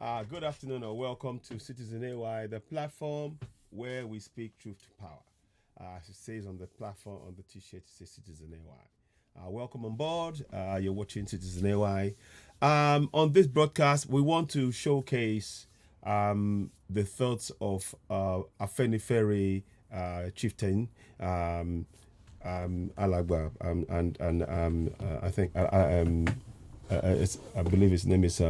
Good afternoon and welcome to Citizen AY, the platform where we speak truth to power. As it says on the platform, on the t-shirt, it says Citizen AY. Welcome on board. You're watching Citizen AY. On this broadcast, we want to showcase the thoughts of Afenifere Chieftain, Alagba, I think I believe his name is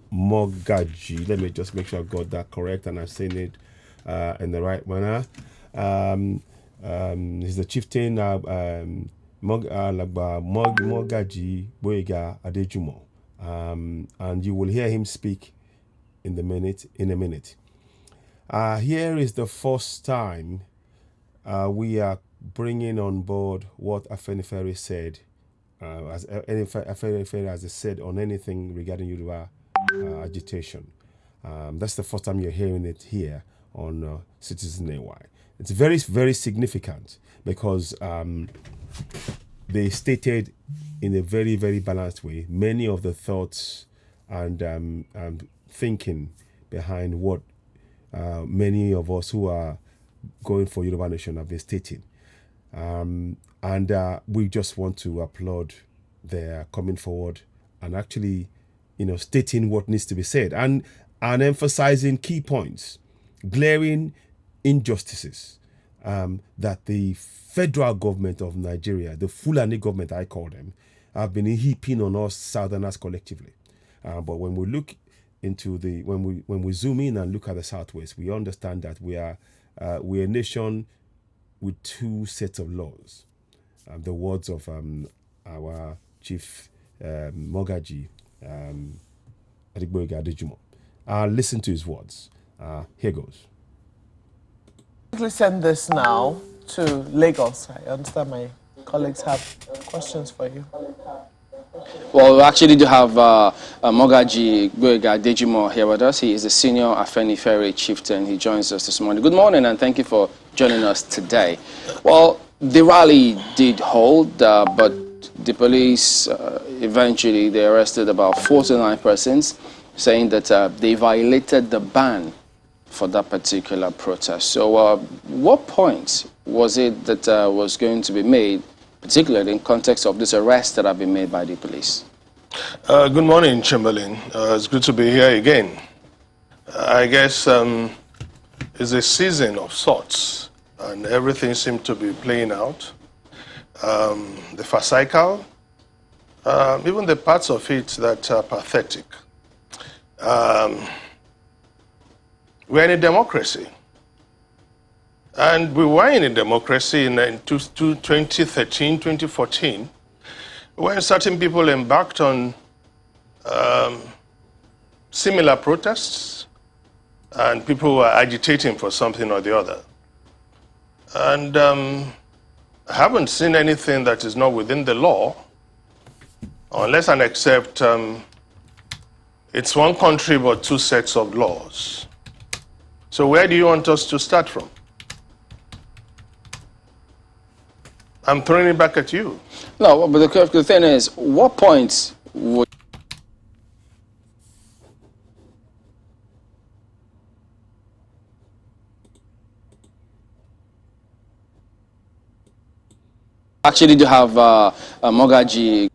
mogaji. Let me just make sure I got that correct and I'm saying it in the right manner. He's the chieftain mogaji Adegboyega Adejumo, and you will hear him speak in a minute. Here is the first time we are bringing on board what Afenifere said, as Afenifere has said on anything regarding Yoruba agitation. That's the first time you're hearing it here on Citizen AY. It's very, very significant because they stated in a very, very balanced way many of the thoughts and thinking behind what many of us who are going for Yoruba Nation have been stating. And we just want to applaud their coming forward and actually, stating what needs to be said and emphasizing key points, glaring injustices that the federal government of Nigeria, the Fulani government I call them, have been heaping on us Southerners collectively. But when we look into when we zoom in and look at the Southwest, we understand that we're a nation with two sets of laws. The words of our chief mogaji, Adegboyega Adejumo. Listen to his words. Here goes. Please send this now to Lagos. I understand my colleagues have questions for you. Well, we actually do have Mogaji Adegboyega Adejumo here with us. He is a senior Afenifere Chieftain. He joins us this morning. Good morning, and thank you for joining us today. Well, the rally did hold, but the police eventually they arrested about 49 persons, saying that they violated the ban for that particular protest. So, what point was it that was going to be made, particularly in context of this arrest that have been made by the police? Good morning, Chamberlain. It's good to be here again. I guess it's a season of sorts, and everything seems to be playing out. The farcical, even the parts of it that are pathetic. We're in a democracy. And we were in a democracy in 2013, 2014, when certain people embarked on similar protests, and people were agitating for something or the other. And I haven't seen anything that is not within the law, unless and except it's one country but two sets of laws. So where do you want us to start from? I'm throwing it back at you. No, but the thing is, what point would actually do have Mogaji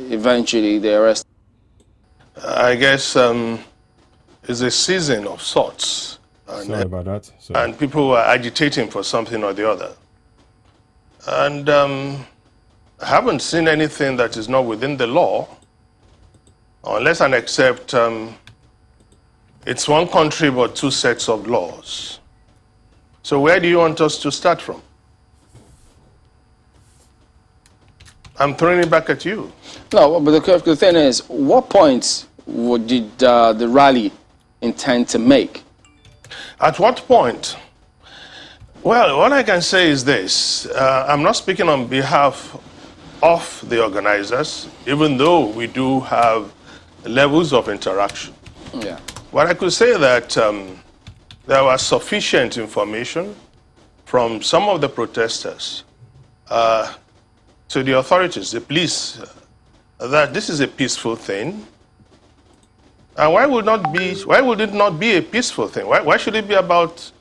eventually they arrested? I guess it's a season of sorts. Sorry about that. Sorry. And people were agitating for something or the other. And I haven't seen anything that is not within the law, unless and except it's one country but two sets of laws. So where do you want us to start from? I'm throwing it back at you. No, but the thing is, what point did the rally intend to make? At what point? Well, what I can say is this. I'm not speaking on behalf of the organizers, even though we do have levels of interaction. Yeah. But I could say that there was sufficient information from some of the protesters to the authorities, the police, that this is a peaceful thing. And why would it not be a peaceful thing? Why should it be about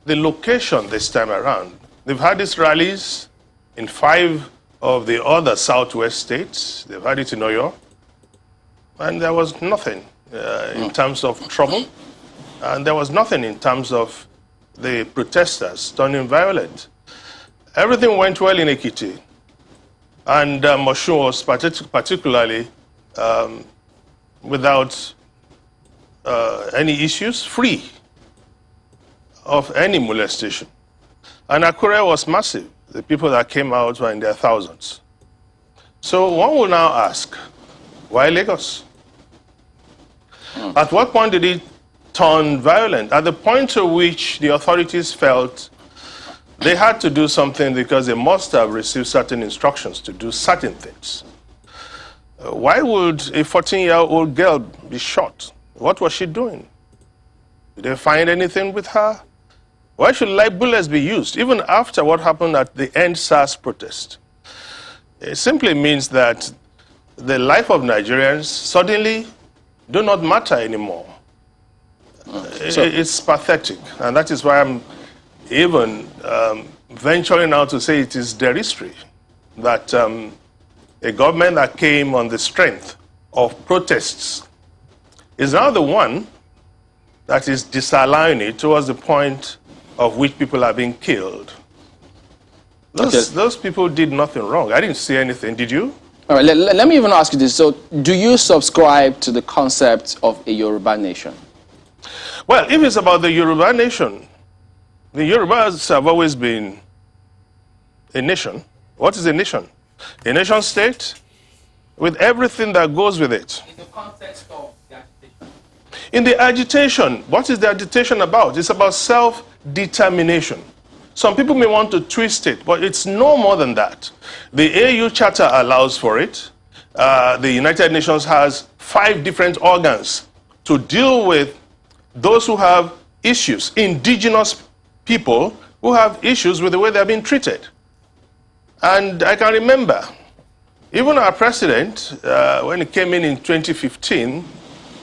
the location this time around? They've had these rallies in 5 of the other southwest states. They've had it in Oyo. And there was nothing in terms of trouble. And there was nothing in terms of the protesters turning violent. Everything went well in Ekiti. And Moshun was particularly without any issues, free of any molestation. And Akure was massive. The people that came out were in their thousands. So one will now ask, why Lagos? At what point did it turn violent? At the point to which the authorities felt they had to do something because they must have received certain instructions to do certain things. Why would a 14-year-old girl be shot? What was she doing? Did they find anything with her? Why should live bullets be used, even after what happened at the End SARS protest? It simply means that the life of Nigerians suddenly do not matter anymore. It's pathetic, and that is why I'm even venturing out to say it is derisory that a government that came on the strength of protests is now the one that is disallowing it towards the point of which people are being killed. Those people did nothing wrong. I didn't see anything. Did you? All right, let me even ask you this. So, do you subscribe to the concept of a Yoruba nation? Well, if it's about the Yoruba nation, the Yorubas have always been a nation. What is a nation? A nation state with everything that goes with it. In the context of the agitation. In the agitation, what is the agitation about? It's about self-determination. Some people may want to twist it, but it's no more than that. The AU Charter allows for it. The United Nations has 5 different organs to deal with those who have issues, indigenous people who have issues with the way they're being treated. And I can remember, even our president, when he came in 2015,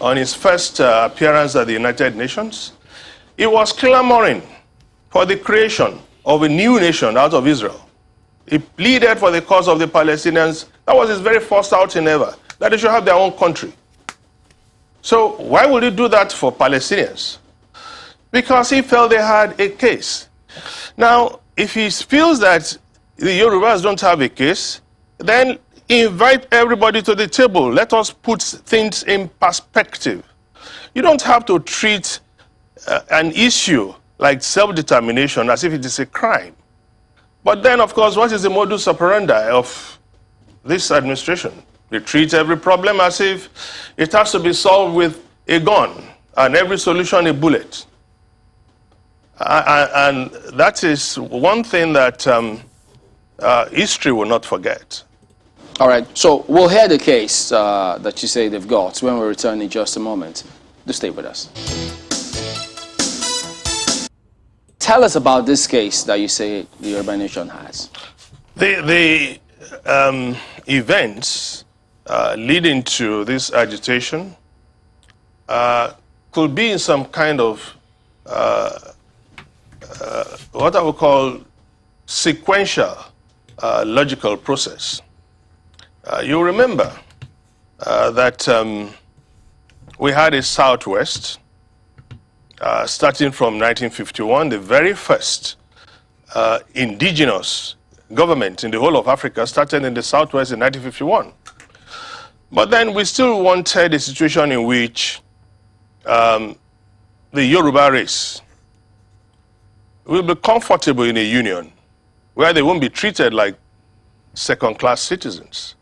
on his first appearance at the United Nations, he was clamoring for the creation of a new nation out of Israel. He pleaded for the cause of the Palestinians. That was his very first outing ever, that they should have their own country. So why would he do that for Palestinians? Because he felt they had a case. Now, if he feels that the Yorubas don't have a case, then invite everybody to the table. Let us put things in perspective. You don't have to treat an issue like self-determination as if it is a crime. But then, of course, what is the modus operandi of this administration? They treat every problem as if it has to be solved with a gun and every solution a bullet. And that is one thing that history will not forget. All right, so we'll hear the case that you say they've got when we return in just a moment. Do stay with us. Tell us about this case that you say the Yoruba nation has. The events leading to this agitation could be in some kind of what I would call sequential logical process. You remember that we had a Southwest starting from 1951, the very first indigenous government in the whole of Africa started in the Southwest in 1951. But then we still wanted a situation in which the Yoruba race will be comfortable in a union where they won't be treated like second-class citizens.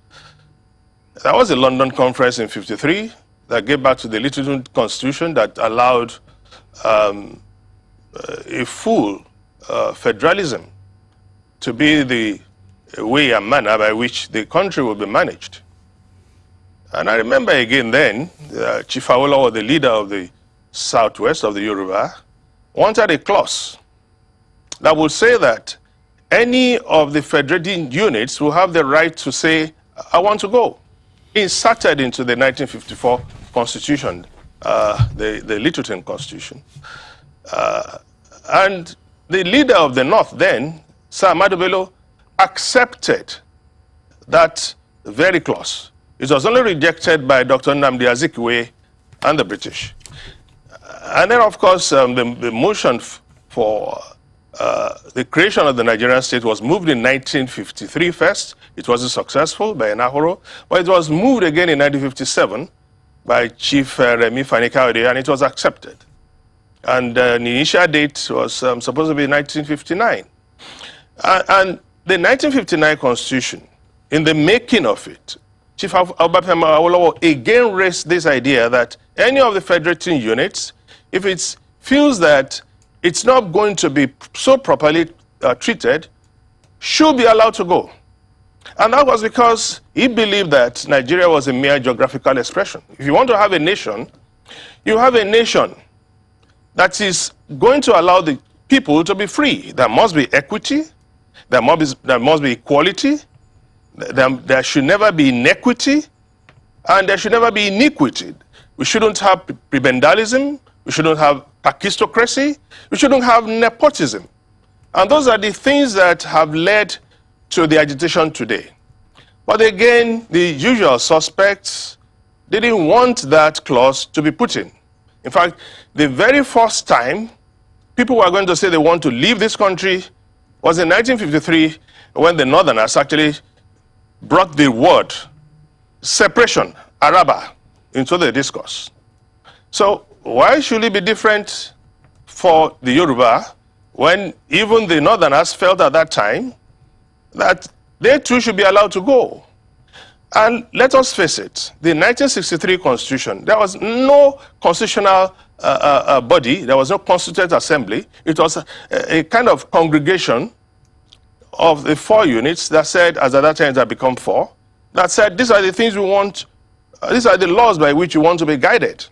That was the London Conference in '53 that gave back to the Littleton Constitution that allowed a full federalism to be the way and manner by which the country will be managed. And I remember again then, Chief Awolowo, the leader of the Southwest of the Yoruba, wanted a clause that would say that any of the federating units will have the right to say, I want to go. inserted into the 1954 Constitution, the Littleton Constitution. And the leader of the North then, Sir Ahmadu Bello, accepted that very clause. It was only rejected by Dr. Nnamdi Azikiwe and the British. And then, of course, the motion for the creation of the Nigerian state was moved in 1953 first. It wasn't successful by Enahoro, but it was moved again in 1957 by Chief Remi Fani-Kayode, and it was accepted. And the initial date was supposed to be 1959. And the 1959 Constitution, in the making of it, Chief Obafemi Awolowo again raised this idea that any of the federating units, if it feels that it's not going to be so properly treated, should be allowed to go. And that was because he believed that Nigeria was a mere geographical expression. If you want to have a nation, you have a nation that is going to allow the people to be free. There must be equity, there must be equality, there should never be inequity, and there should never be iniquity. We shouldn't have prebendalism, we shouldn't have aristocracy, we shouldn't have nepotism. And those are the things that have led to the agitation today. But again, the usual suspects didn't want that clause to be put in. In fact, the very first time people were going to say they want to leave this country was in 1953, when the Northerners actually brought the word separation, Araba, into the discourse. So why should it be different for the Yoruba when even the Northerners felt at that time that they too should be allowed to go? And let us face it, the 1963 Constitution, there was no constitutional body, there was no constituent assembly. It was a kind of congregation of the 4 units that said, as at that time it had become 4, that said, these are the things we want, these are the laws by which we want to be guided.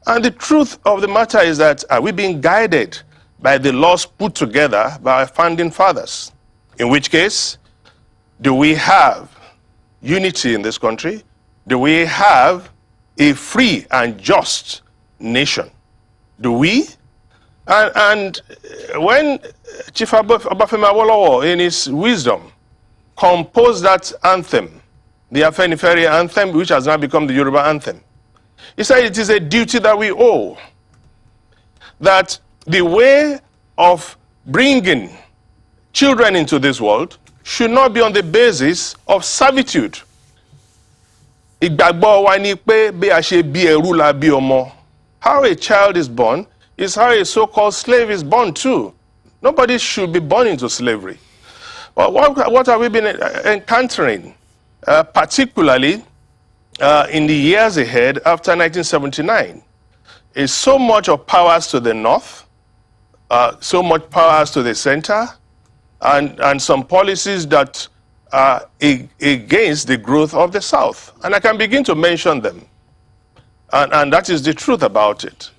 And the truth of the matter is that, are we being guided by the laws put together by our founding fathers? In which case, do we have unity in this country? Do we have a free and just nation? Do we? And when Chief Obafemi Awolowo, in his wisdom, composed that anthem, the Afenifere anthem, which has now become the Yoruba anthem, he said it is a duty that we owe, that the way of bringing children into this world should not be on the basis of servitude. Ìgbàgbọ́ wa ni pé bí a ṣe bí ẹrú la bí ọmọ. How a child is born is how a so-called slave is born too. Nobody should be born into slavery. But what have we been encountering, particularly in the years ahead after 1979, is so much of powers to the north, so much powers to the center, and some policies that are against the growth of the South. And I can begin to mention them. And that is the truth about it.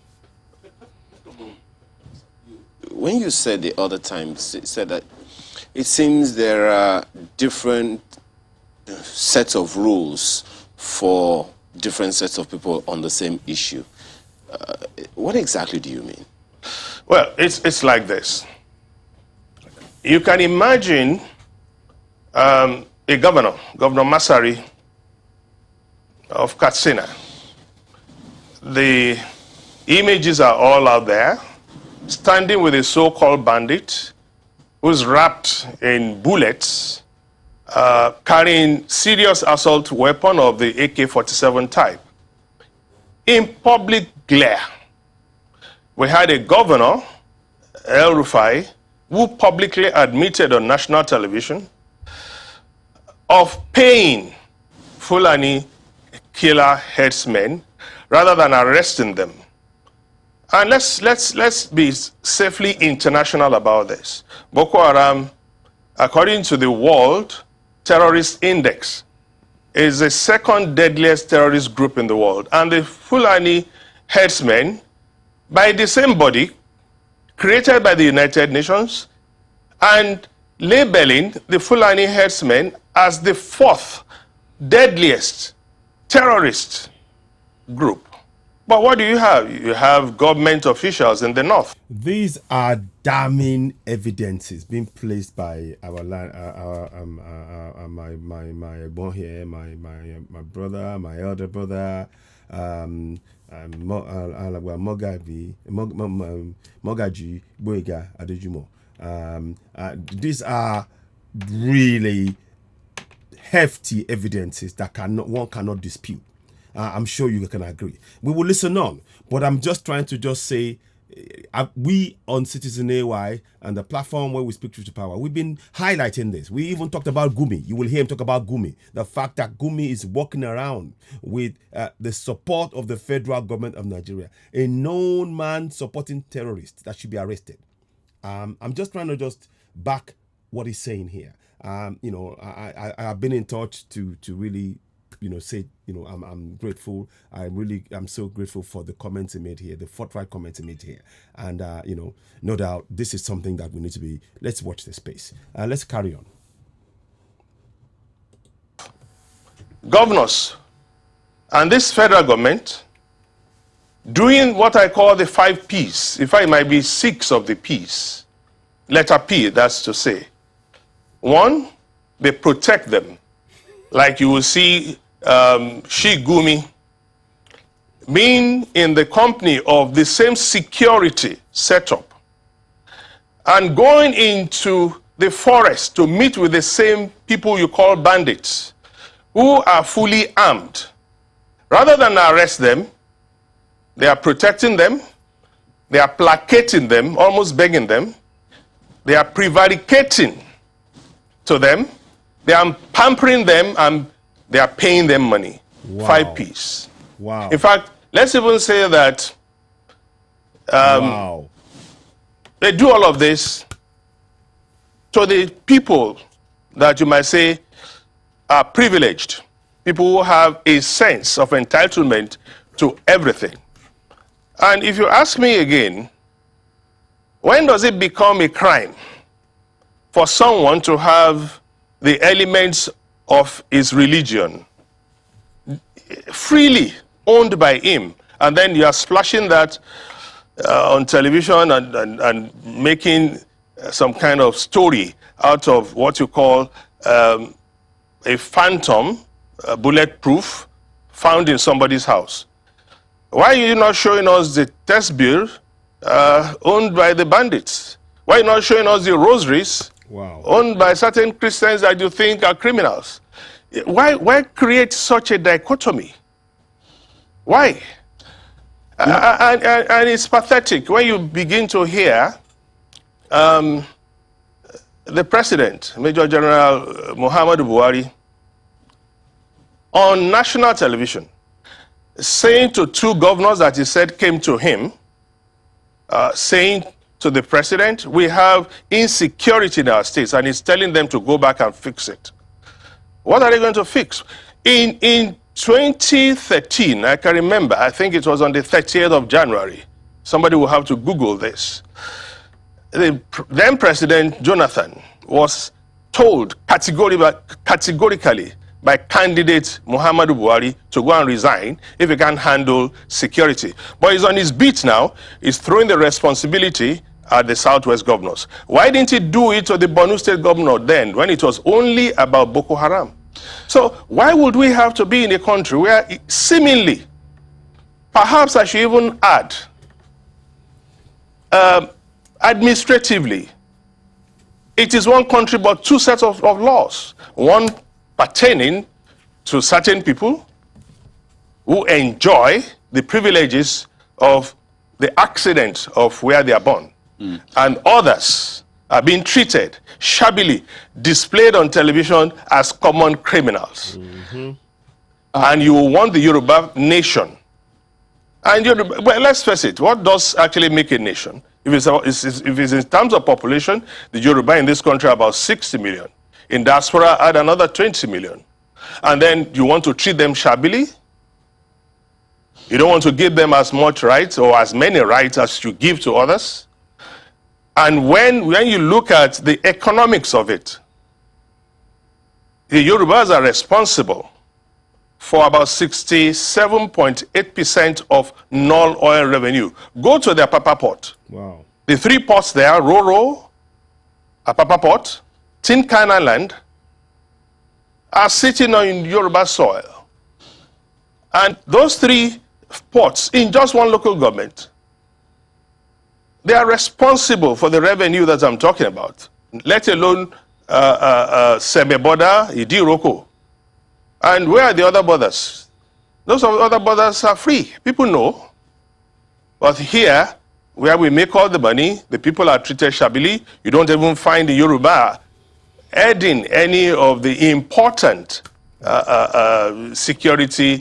When you said the other times, you said that it seems there are different sets of rules for different sets of people on the same issue. What exactly do you mean? Well, it's like this. You can imagine a governor, Governor Masari of Katsina. The images are all out there, standing with a so-called bandit who's wrapped in bullets, carrying serious assault weapon of the AK-47 type, in public glare. We had a governor, El Rufai, who publicly admitted on national television of paying Fulani killer headsmen rather than arresting them. And let's be safely international about this. Boko Haram, according to the World Terrorist Index, is the second deadliest terrorist group in the world. And the Fulani headsmen, by the same body, created by the United Nations, and labeling the Fulani headsmen as the 4th deadliest terrorist group. But what do you have? You have government officials in the north. These are damning evidences being placed by my born here, my brother, my elder brother, mogaji Adegboyega Adejumo. These are really hefty evidences that one cannot dispute. I'm sure you can agree. We will listen on, but I'm just trying to say, we on Citizen AY and the platform where we speak truth to power, we've been highlighting this. We even talked about Gumi. You will hear him talk about Gumi. The fact that Gumi is walking around with the support of the federal government of Nigeria, a known man supporting terrorists that should be arrested. I'm just trying to back what he's saying here. I've been in touch to really, say, I'm grateful. I'm so grateful for the comments he made here, the forthright comments he made here. And, no doubt this is something that we need to be, let's watch the space. Let's carry on. Governors and this federal government doing what I call the 5 Ps. In fact, it might be 6 of the Ps. Letter P, that's to say. 1, they protect them. Like you will see Gumi being in the company of the same security setup and going into the forest to meet with the same people you call bandits who are fully armed. Rather than arrest them, they are protecting them, they are placating them, almost begging them, they are prevaricating to them, they are pampering them, and they are paying them money. Wow. 5 Ps. Wow. In fact, let's even say that wow. They do all of this to the people that you might say are privileged, people who have a sense of entitlement to everything. And if you ask me again, when does it become a crime for someone to have the elements of his religion freely owned by him, and then you are splashing that on television and making some kind of story out of what you call a phantom, bulletproof, found in somebody's house? Why are you not showing us the test bill owned by the bandits? Why are you not showing us the rosaries owned by certain Christians that you think are criminals? Why create such a dichotomy? Why? And it's pathetic when you begin to hear the president, Major General Muhammadu Buhari, on national television, saying to 2 governors that he said came to him, saying to the president, we have insecurity in our states, and he's telling them to go back and fix it. What are they going to fix? In 2013, I can remember, I think it was on the 30th of January, somebody will have to Google this. The then President Jonathan was told categorically by candidate Muhammadu Buhari to go and resign if he can't handle security. But he's on his beat now. He's throwing the responsibility at the Southwest governors. Why didn't he do it to the Borno State governor then, when it was only about Boko Haram? So why would we have to be in a country where seemingly, perhaps I should even add, administratively, it is one country but 2 sets of laws, one pertaining to certain people who enjoy the privileges of the accident of where they are born, and others are being treated shabbily, displayed on television as common criminals. And you want the Yoruba nation. And well, let's face it, what does actually make a nation? If it's in terms of population, the Yoruba in this country are about 60 million. In diaspora, add another 20 million. And then you want to treat them shabbily? You don't want to give them as much rights or as many rights as you give to others? And when you look at the economics of it, the Yorubas are responsible for about 67.8% of non-oil revenue. Go to the Apapa port. Wow. The three ports there, Roro, Apapa port, Tin Can Island, are sitting on Yoruba soil. And those three ports in just one local government, they are responsible for the revenue that I'm talking about, let alone Semeboda, Idiroko. And where are the other borders? Those other borders are free. People know. But here, where we make all the money, the people are treated shabbily. You don't even find the Yoruba adding any of the important security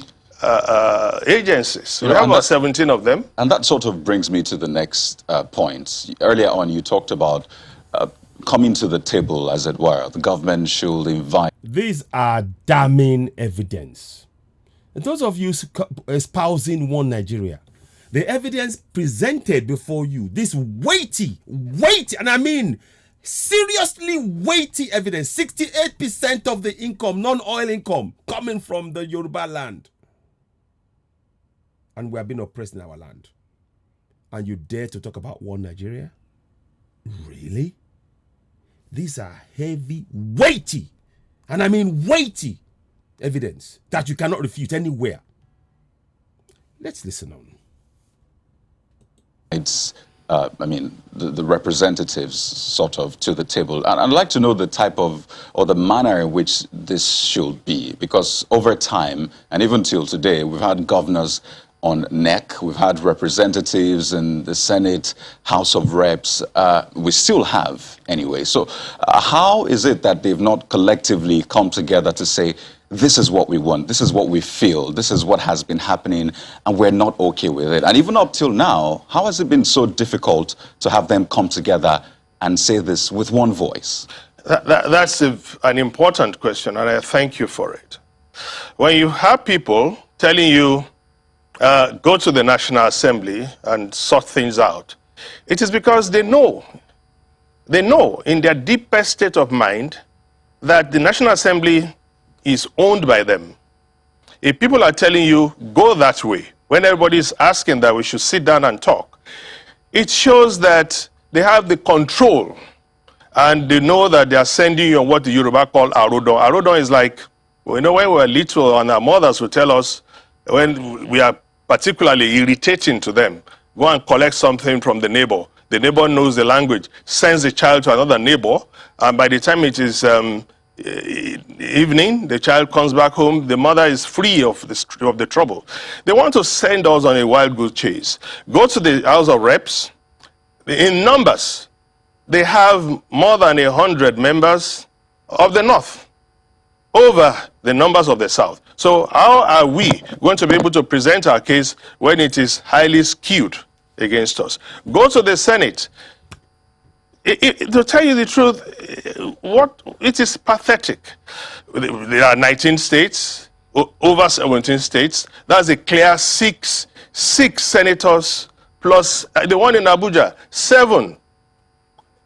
agencies. We have about 17 of them. And that sort of brings me to the next point. Earlier on, you talked about coming to the table, as it were. The government should invite. These are damning evidence. And those of you espousing one Nigeria, the evidence presented before you, this weighty, and I mean seriously weighty evidence, 68% of the income, non-oil income, coming from the Yoruba land. And we have been oppressed in our land. And you dare to talk about one Nigeria? Really? These are heavy, weighty, and I mean weighty evidence that you cannot refute anywhere. Let's listen on. It's, the representatives sort of to the table. And I'd like to know the type of, or the manner in which this should be, because over time, and even till today, we've had governors on NEC, we've had representatives in the Senate, House of Reps, we still have anyway. So how is it that they've not collectively come together to say, this is what we want, this is what we feel, this is what has been happening, and we're not okay with it? And even up till now, how has it been so difficult to have them come together and say this with one voice? That's an important question, and I thank you for it. When you have people telling you, go to the National Assembly and sort things out, it is because they know in their deepest state of mind that the National Assembly is owned by them. If people are telling you, go that way, when everybody is asking that we should sit down and talk, it shows that they have the control and they know that they are sending you on what the Yoruba call arodon. Arodon is like, when we were little and our mothers would tell us, when we are particularly irritating to them, go and collect something from the neighbor. The neighbor knows the language, sends the child to another neighbor, and by the time it is evening, the child comes back home, the mother is free of the trouble. They want to send us on a wild goose chase. Go to the House of Reps. In numbers, they have more than 100 members of the North over the numbers of the South. So how are we going to be able to present our case when it is highly skewed against us? Go to the Senate. To tell you the truth, it is pathetic. There are 19 states, over 17 states. That's a clear six senators plus the one in Abuja, 7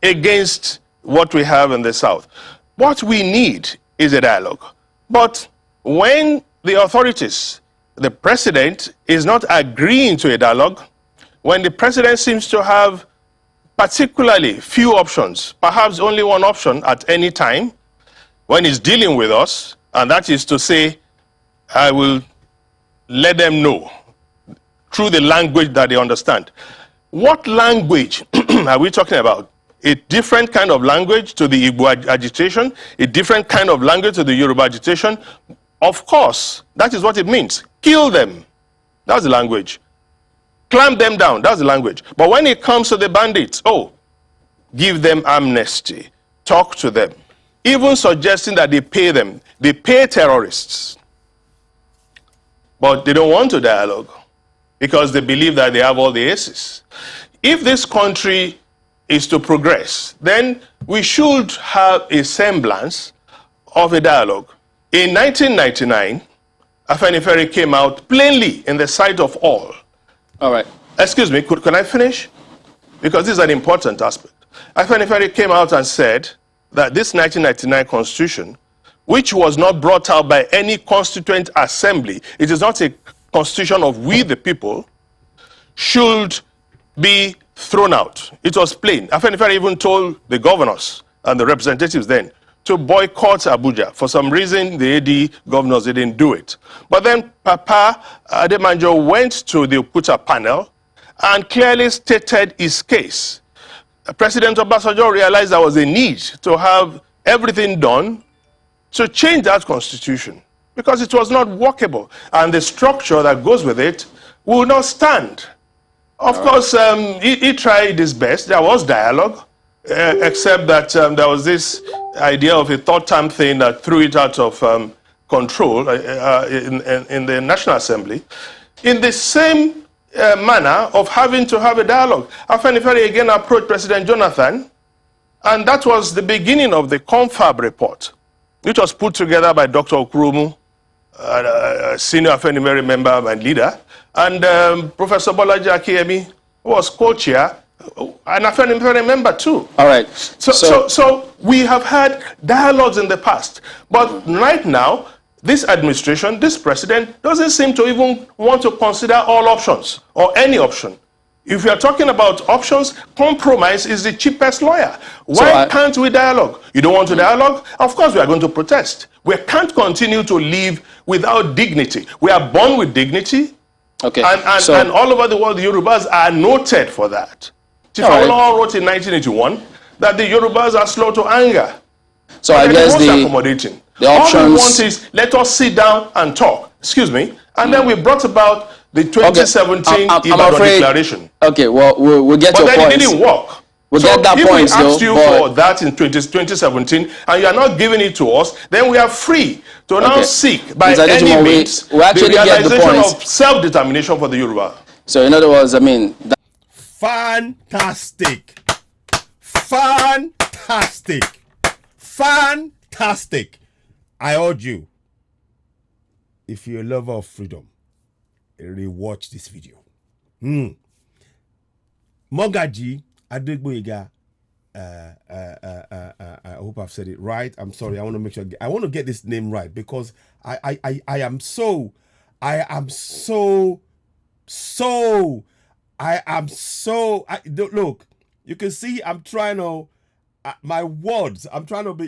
against what we have in the South. What we need is a dialogue. But when the authorities, the president, is not agreeing to a dialogue, when the president seems to have particularly few options, perhaps only one option at any time, when he's dealing with us, and that is to say, I will let them know through the language that they understand. What language are we talking about? A different kind of language to the Igbo agitation, a different kind of language to the Yoruba agitation? Of course, that is what it means. Kill them. That's the language. Clamp them down. That's the language. But when it comes to the bandits, give them amnesty. Talk to them. Even suggesting that they pay them. They pay terrorists. But they don't want to dialogue because they believe that they have all the aces. If this country is to progress, then we should have a semblance of a dialogue. In 1999, Afenifere came out plainly in the sight of all. All right. Excuse me, can I finish? Because this is an important aspect. Afenifere came out and said that this 1999 constitution which was not brought out by any constituent assembly, it is not a constitution of we the people, should be thrown out. It was plain. Afenifere even told the governors and the representatives then to boycott Abuja. For some reason, the AD governors didn't do it. But then Papa Ademanjo went to the Okuta panel and clearly stated his case. President Obasanjo realized there was a need to have everything done to change that constitution because it was not workable. And the structure that goes with it will not stand. Of course, he tried his best. There was dialogue, except that there was this idea of a third-term thing that threw it out of control in the National Assembly. In the same manner of having to have a dialogue, Afenifere again approached President Jonathan, and that was the beginning of the Confab report, which was put together by Dr. Okurumu, a senior Afenifere member and leader, and Professor Bolaji Akiyemi, who was co-chair, and Afenifere member too. All right. So we have had dialogues in the past, but right now, this administration, this president, doesn't seem to even want to consider all options or any option. If we are talking about options, compromise is the cheapest lawyer. Why can't we dialogue? You don't want to dialogue? Of course we are going to protest. We can't continue to live without dignity. We are born with dignity. Okay. And all over the world, the Yorubas are noted for that. Chief Awolowo wrote in 1981 that the Yorubas are slow to anger. So I guess accommodating. The options... All we want is let us sit down and talk. Excuse me. And then we brought about the 2017 Ibadan Declaration. Okay, well, we'll get your point. But then it didn't work. We'll get that point, if we asked you for that in 2017 and you are not giving it to us, then we are free to now seek by any means we actually the get the realization point. of self-determination for the Yoruba. So in other words, I mean... Fantastic. Fantastic. Fantastic. I urge you, if you're a lover of freedom, rewatch this video. Mogaji Adegboyega, I hope I've said it right. I'm sorry. I want to make sure I want to get this name right because I am so look. You can see I'm trying to my words. I'm trying to be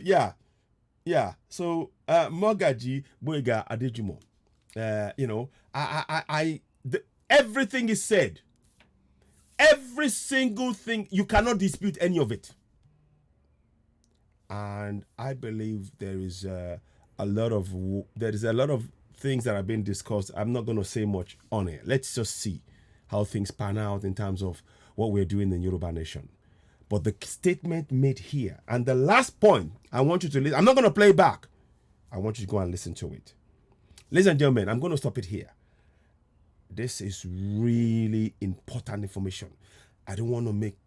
So Mogaji Boyega Adejumo. Everything is said. Every single thing, you cannot dispute any of it. And I believe there is a lot of things that are being discussed. I'm not going to say much on it. Let's just see how things pan out in terms of what we're doing in Yoruba Nation. But the statement made here, and the last point, I want you to listen. I'm not going to play back. I want you to go and listen to it. Ladies and gentlemen, I'm going to stop it here. This is really important information. I don't want to make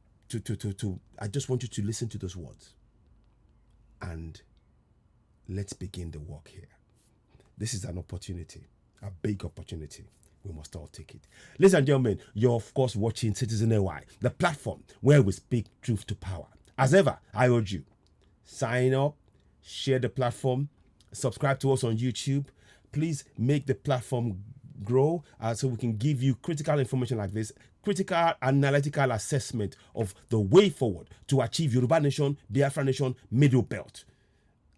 I just want you to listen to those words. And let's begin the work here. This is an opportunity, a big opportunity. We must all take it. Ladies and gentlemen, you're of course watching Citizen AY, the platform where we speak truth to power. As ever, I urge you, sign up, share the platform, subscribe to us on YouTube. Please make the platform grow so we can give you critical information like this, critical analytical assessment of the way forward to achieve Yoruba Nation, Biafra Nation, Middle Belt.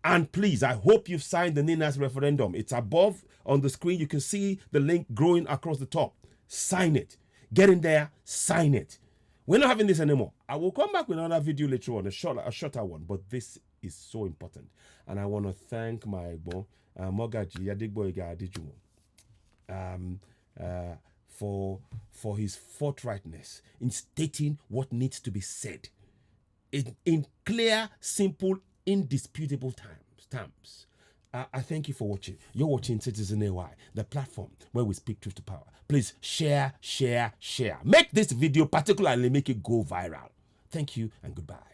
And please, I hope you've signed the Ninas referendum. It's above on the screen. You can see the link growing across the top. Sign it. Get in there, sign it. We're not having this anymore. I will come back with another video later on, a shorter one, but this is so important. And I want to thank my mogaji Adegboyega Adejumo for his forthrightness in stating what needs to be said in clear, simple, indisputable terms. I thank you for watching. You're watching Citizen AY, the platform where we speak truth to power. Please share. Make this video particularly, make it go viral. Thank you and goodbye.